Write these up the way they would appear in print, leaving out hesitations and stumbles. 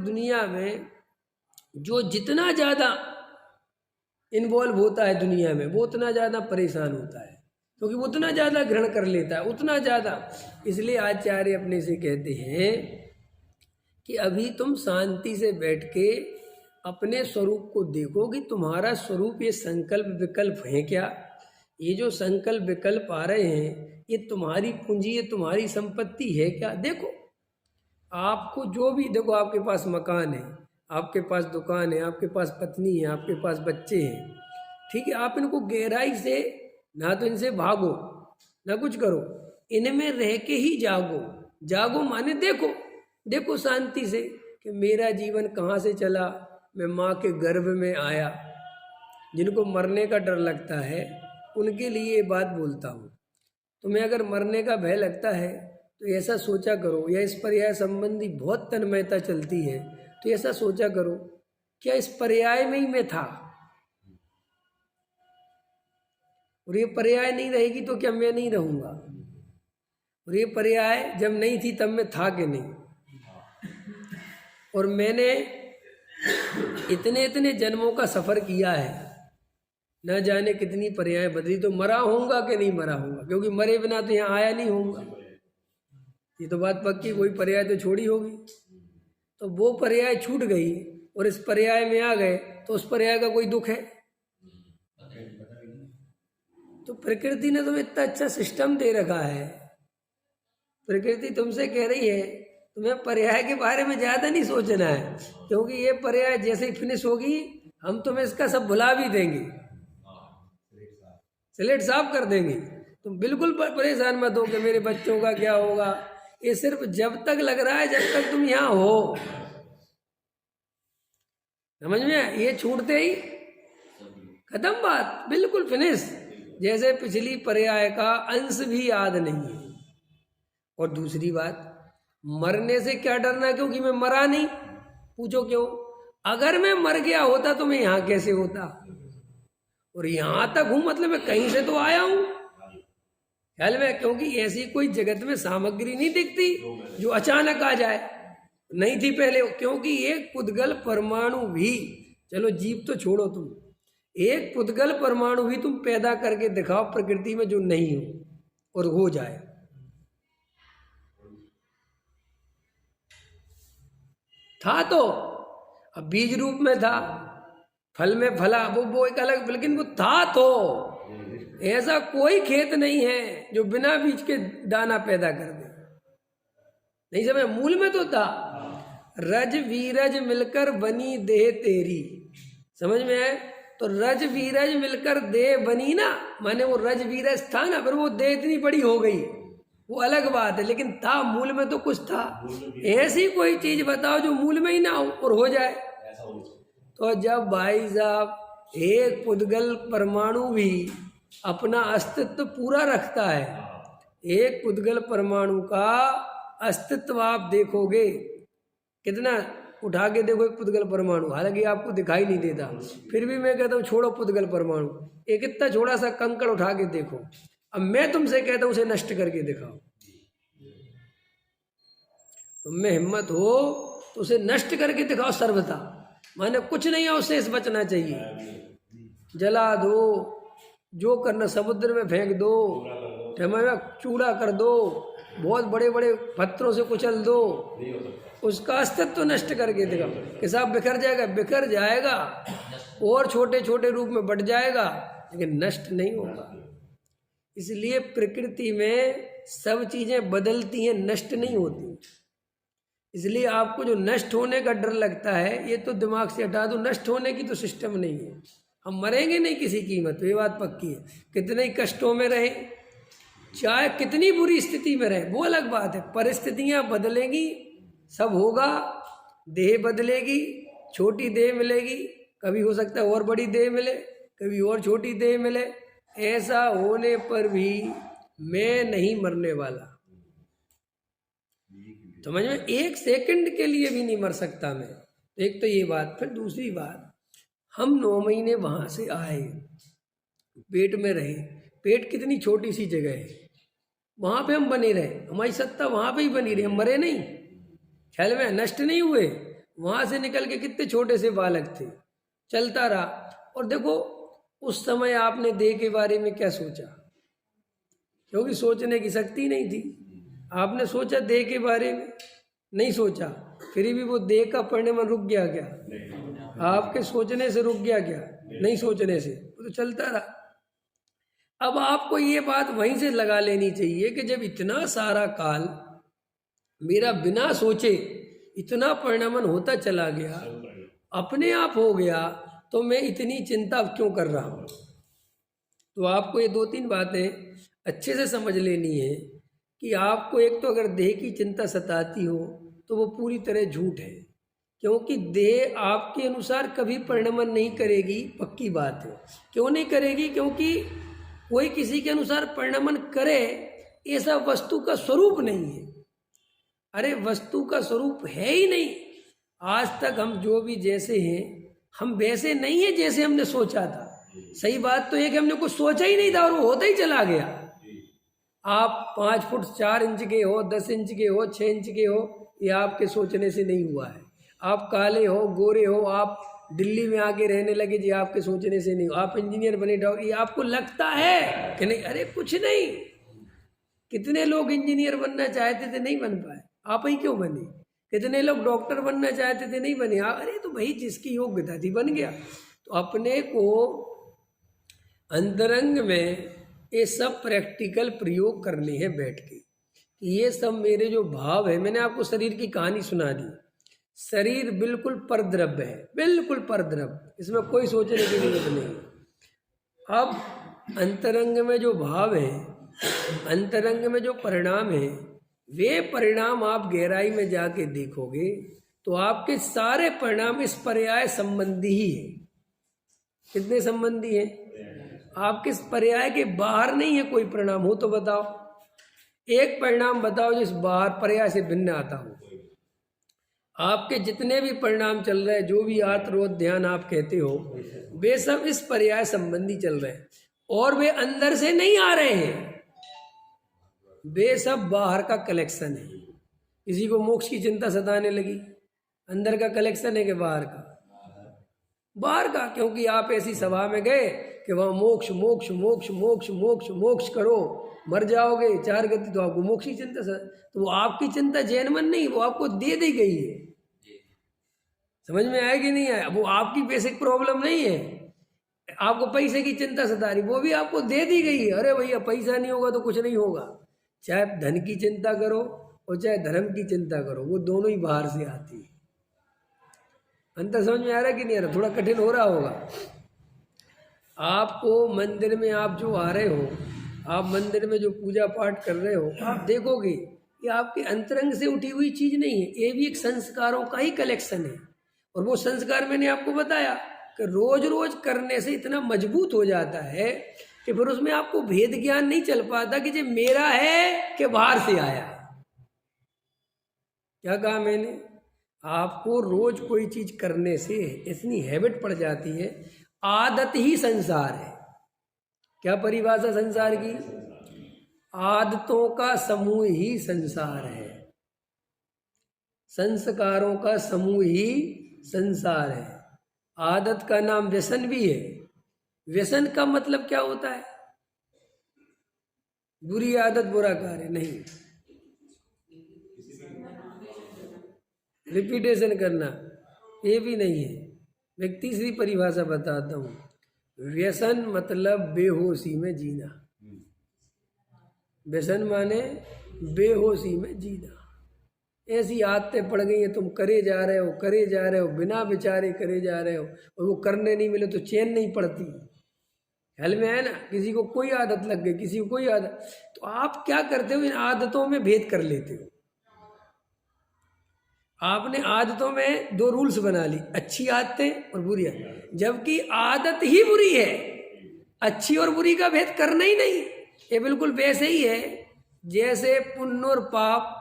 दुनिया में जो जितना ज़्यादा इन्वॉल्व होता है दुनिया में, वो उतना ज़्यादा परेशान होता है, क्योंकि वो उतना ज़्यादा ग्रहण कर लेता है, उतना ज़्यादा। इसलिए आचार्य अपने से कहते हैं कि अभी तुम शांति से बैठ के अपने स्वरूप को देखो कि तुम्हारा स्वरूप ये संकल्प विकल्प है क्या? ये जो संकल्प विकल्प आ रहे हैं, ये तुम्हारी पूंजी, ये तुम्हारी संपत्ति है क्या? देखो, आपको जो भी, देखो आपके पास मकान है, आपके पास दुकान है, आपके पास पत्नी है, आपके पास बच्चे हैं, ठीक है। आप इनको गहराई से, ना तो इनसे भागो ना कुछ करो, इनमें रह के ही जागो। जागो माने देखो, देखो शांति से कि मेरा जीवन कहाँ से चला, मैं माँ के गर्भ में आया। जिनको मरने का डर लगता है उनके लिए ये बात बोलता हूँ। तुम्हें अगर मरने का भय लगता है तो ऐसा सोचा करो, या इस पर्याय संबंधी बहुत तन्मयता चलती है तो ऐसा सोचा करो, क्या इस पर्याय में ही मैं था? और ये पर्याय नहीं रहेगी तो क्या मैं नहीं रहूँगा? और ये पर्याय जब नहीं थी तब मैं था कि नहीं? और मैंने इतने इतने जन्मों का सफ़र किया है, न जाने कितनी पर्याय बदली, तो मरा होऊंगा कि नहीं मरा होऊंगा? क्योंकि मरे बिना तो यहाँ आया नहीं होऊंगा, ये तो बात पक्की। कोई पर्याय तो छोड़ी होगी, तो वो पर्याय छूट गई और इस पर्याय में आ गए, तो उस पर्याय का कोई दुख है? तो प्रकृति ने तुम्हें इतना अच्छा सिस्टम दे रखा है। प्रकृति तुमसे कह रही है तुम्हें पर्याय के बारे में ज़्यादा नहीं सोचना है, क्योंकि ये पर्याय जैसे ही फिनिश होगी हम तुम्हें इसका सब भुला भी देंगे, स्लेट साफ कर देंगे। तुम बिल्कुल परेशान मत हो कि मेरे बच्चों का क्या होगा। ये सिर्फ जब तक लग रहा है जब तक तुम यहाँ हो, समझ में? ये छूटते ही खत्म बात, बिल्कुल फिनिश। जैसे पिछली पर्याय का अंश भी याद नहीं है। और दूसरी बात, मरने से क्या डरना, क्योंकि मैं मरा नहीं। पूछो क्यों? अगर मैं मर गया होता तो मैं यहाँ कैसे होता? और यहाँ तक हूँ मतलब मैं कहीं से तो आया हूँ, ख्याल में? क्योंकि ऐसी कोई जगत में सामग्री नहीं दिखती जो अचानक आ जाए, नहीं थी पहले। क्योंकि एक पुद्गल परमाणु भी, चलो जीव तो छोड़ो, तुम एक पुद्गल परमाणु भी तुम पैदा करके दिखाओ प्रकृति में जो नहीं हो और हो जाए। था तो, अब बीज रूप में था, फल में फला, वो एक अलग, लेकिन वो था तो। ऐसा कोई खेत नहीं है जो बिना बीज के दाना पैदा कर दे। नहीं समझ? मूल में तो था। रज वीरज मिलकर बनी देह तेरी, समझ में है? तो रज वीरज मिलकर देह बनी ना, माने वो रज वीरज था ना, पर वो देह इतनी बड़ी हो गई, वो अलग बात है। लेकिन था, मूल में तो कुछ था। ऐसी कोई चीज बताओ जो मूल में ही ना हो और हो जाए। तो जब भाई साहब एक पुद्गल परमाणु भी अपना अस्तित्व पूरा रखता है, एक पुद्गल परमाणु का अस्तित्व आप देखोगे, कितना उठा के देखो एक पुद्गल परमाणु, हालांकि आपको दिखाई नहीं देता, फिर भी मैं कहता हूँ छोड़ो पुद्गल परमाणु, एक इतना छोटा सा कंकड़ उठा के देखो। अब मैं तुमसे कहता हूँ उसे नष्ट करके दिखाओ। तुम में हिम्मत हो तो उसे नष्ट करके दिखाओ सर्वथा, माने कुछ नहीं है उससे बचना चाहिए। जला दो, जो करना, समुद्र में फेंक दो, चूड़ा कर दो, बहुत बड़े बड़े पत्थरों से कुचल दो, उसका अस्तित्व नष्ट करके दिखाओ कि साहब बिखर जाएगा, बिखर जाएगा और छोटे छोटे रूप में बढ़ जाएगा, लेकिन नष्ट नहीं होगा। इसलिए प्रकृति में सब चीजें बदलती हैं, नष्ट नहीं होती। इसलिए आपको जो नष्ट होने का डर लगता है, ये तो दिमाग से हटा दो। नष्ट होने की तो सिस्टम नहीं है। हम मरेंगे नहीं किसी कीमत पे, ये बात पक्की है। कितने ही कष्टों में रहे, चाहे कितनी बुरी स्थिति में रहे, वो अलग बात है। परिस्थितियां बदलेंगी, सब होगा, देह बदलेगी, छोटी देह मिलेगी, कभी हो सकता है और बड़ी देह मिले, कभी और छोटी देह मिले। ऐसा होने पर भी मैं नहीं मरने वाला, समझ में? एक सेकंड के लिए भी नहीं मर सकता मैं। एक तो ये बात। फिर दूसरी बात, हम 9 महीने वहां से आए, पेट में रहे, पेट कितनी छोटी सी जगह है, वहां पे हम बने रहे, हमारी सत्ता वहां पे ही बनी रही, हम मरे नहीं, ख्याल में? नष्ट नहीं हुए। वहां से निकल के कितने छोटे से बालक थे, चलता रहा। और देखो उस समय आपने देह के बारे में क्या सोचा, क्योंकि सोचने की शक्ति नहीं थी। आपने सोचा देह के बारे में, नहीं सोचा, फिर भी वो देह का परिणाम रुक गया क्या? आपके सोचने से रुक गया क्या? नहीं सोचने से, वो तो चलता रहा। अब आपको ये बात वहीं से लगा लेनी चाहिए कि जब इतना सारा काल मेरा बिना सोचे इतना परिणामन होता चला गया, अपने आप हो गया, तो मैं इतनी चिंता क्यों कर रहा हूँ? तो आपको ये 2-3 बातें अच्छे से समझ लेनी है कि आपको एक तो अगर देह की चिंता सताती हो तो वो पूरी तरह झूठ है, क्योंकि देह आपके अनुसार कभी परिणमन नहीं करेगी, पक्की बात है। क्यों नहीं करेगी? क्योंकि कोई किसी के अनुसार परिणमन करे ऐसा वस्तु का स्वरूप नहीं है। अरे वस्तु का स्वरूप है ही नहीं। आज तक हम जो भी जैसे हैं, हम वैसे नहीं है जैसे हमने सोचा था। सही बात तो है कि हमने कुछ सोचा ही नहीं था और वो होता ही चला गया। आप 5 फुट 4 इंच के हो, 10 इंच के हो, 6 इंच के हो, ये आपके सोचने से नहीं हुआ है। आप काले हो, गोरे हो, आप दिल्ली में आके रहने लगे, जी आपके सोचने से नहीं हो। आप इंजीनियर बने, ये आपको लगता है कि नहीं? अरे कुछ नहीं। कितने लोग इंजीनियर बनना चाहते थे, नहीं बन पाए, आप ही क्यों बने? कितने लोग डॉक्टर बनना चाहते थे, नहीं बने, अरे तो भाई जिसकी योग्यता थी बन गया। तो अपने को अंतरंग में ये सब प्रैक्टिकल प्रयोग करने हैं बैठ के। ये सब मेरे जो भाव है, मैंने आपको शरीर की कहानी सुना दी। शरीर बिल्कुल परद्रव्य है, बिल्कुल परद्रव्य, इसमें कोई सोचने की जरूरत नहीं। अब अंतरंग में जो भाव है, अंतरंग में जो परिणाम है, वे परिणाम आप गहराई में जाके देखोगे तो आपके सारे परिणाम इस पर्याय संबंधी ही है। कितने संबंधी है? आपके इस पर्याय के बाहर नहीं है कोई परिणाम। हो तो बताओ, एक परिणाम बताओ जो इस बाहर पर्याय से भिन्न आता हो। आपके जितने भी परिणाम चल रहे हैं, जो भी आत्रोध ध्यान आप कहते हो, वे सब इस पर्याय संबंधी चल रहे हैं और वे अंदर से नहीं आ रहे हैं, वे सब बाहर का कलेक्शन है। किसी को मोक्ष की चिंता सताने लगी, अंदर का कलेक्शन है कि बाहर का? बाहर का, क्योंकि आप ऐसी सभा में गए कि वहाँ मोक्ष मोक्ष मोक्ष मोक्ष मोक्ष मोक्ष करो, मर जाओगे 4 गति, तो आपको मोक्ष की चिंता तो वो आपकी चिंता जैन मन नहीं, वो आपको दे दी गई है। समझ में आया कि नहीं आया? वो आपकी बेसिक प्रॉब्लम नहीं है। आपको पैसे की चिंता सता रही, वो भी आपको दे दी गई है। अरे भैया पैसा नहीं होगा तो कुछ नहीं होगा। चाहे धन की चिंता करो और चाहे धर्म की चिंता करो, वो दोनों ही बाहर से आती है। अंतर समझ में आ रहा है कि नहीं आ रहा? थोड़ा कठिन हो रहा होगा आपको। मंदिर में आप जो आ रहे हो, आप मंदिर में जो पूजा पाठ कर रहे हो, आप देखोगे ये आपके अंतरंग से उठी हुई चीज नहीं है, ये भी एक संस्कारों का ही कलेक्शन है। और वो संस्कार मैंने आपको बताया कि रोज रोज करने से इतना मजबूत हो जाता है कि फिर उसमें आपको भेद ज्ञान नहीं चल पाता कि ये मेरा है कि बाहर से आया। क्या कहा मैंने? आपको रोज कोई चीज करने से इतनी हैबिट पड़ जाती है, आदत ही संसार है। क्या परिभाषा संसार की? आदतों का समूह ही संसार है, संस्कारों का समूह ही संसार है। आदत का नाम व्यसन भी है। व्यसन का मतलब क्या होता है? बुरी आदत, बुरा कार्य नहीं, रिपीटेशन करना, ये भी नहीं है। मैं तीसरी परिभाषा बताता हूँ। व्यसन मतलब बेहोशी में जीना। व्यसन माने बेहोशी में जीना। ऐसी आदतें पड़ गई हैं, तुम करे जा रहे हो, करे जा रहे हो, बिना विचारे करे जा रहे हो, और वो करने नहीं मिले तो चैन नहीं पड़ती। ख्याल में है ना? किसी को कोई आदत लग गई, किसी को कोई आदत, तो आप क्या करते हो? इन आदतों में भेद कर लेते हो। आपने आदतों में 2 रूल्स बना ली, अच्छी आदतें और बुरी आदतें, जबकि आदत ही बुरी है। अच्छी और बुरी का भेद करना ही नहीं। ये बिल्कुल वैसे ही है जैसे पुण्य और पाप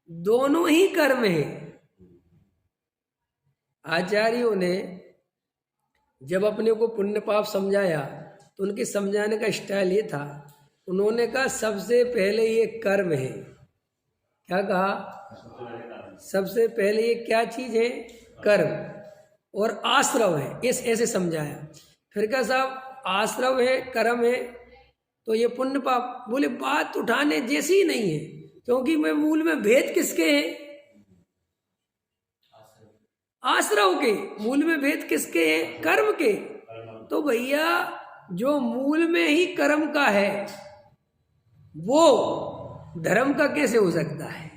दोनों ही कर्म है। आचार्यों ने जब अपने को पुण्य पाप समझाया तो उनके समझाने का स्टाइल ये था, उन्होंने कहा सबसे पहले ये कर्म है। क्या कहा? सबसे पहले ये क्या चीज है? कर्म और आश्रव है, इस ऐसे समझाया। फिर क्या साहब? आश्रव है, कर्म है, तो ये पुण्य पाप। बोले बात उठाने जैसी ही नहीं है, क्योंकि मैं मूल में भेद किसके है? आश्रव के। मूल में भेद किसके है? कर्म के। तो भैया जो मूल में ही कर्म का है वो धर्म का कैसे हो सकता है?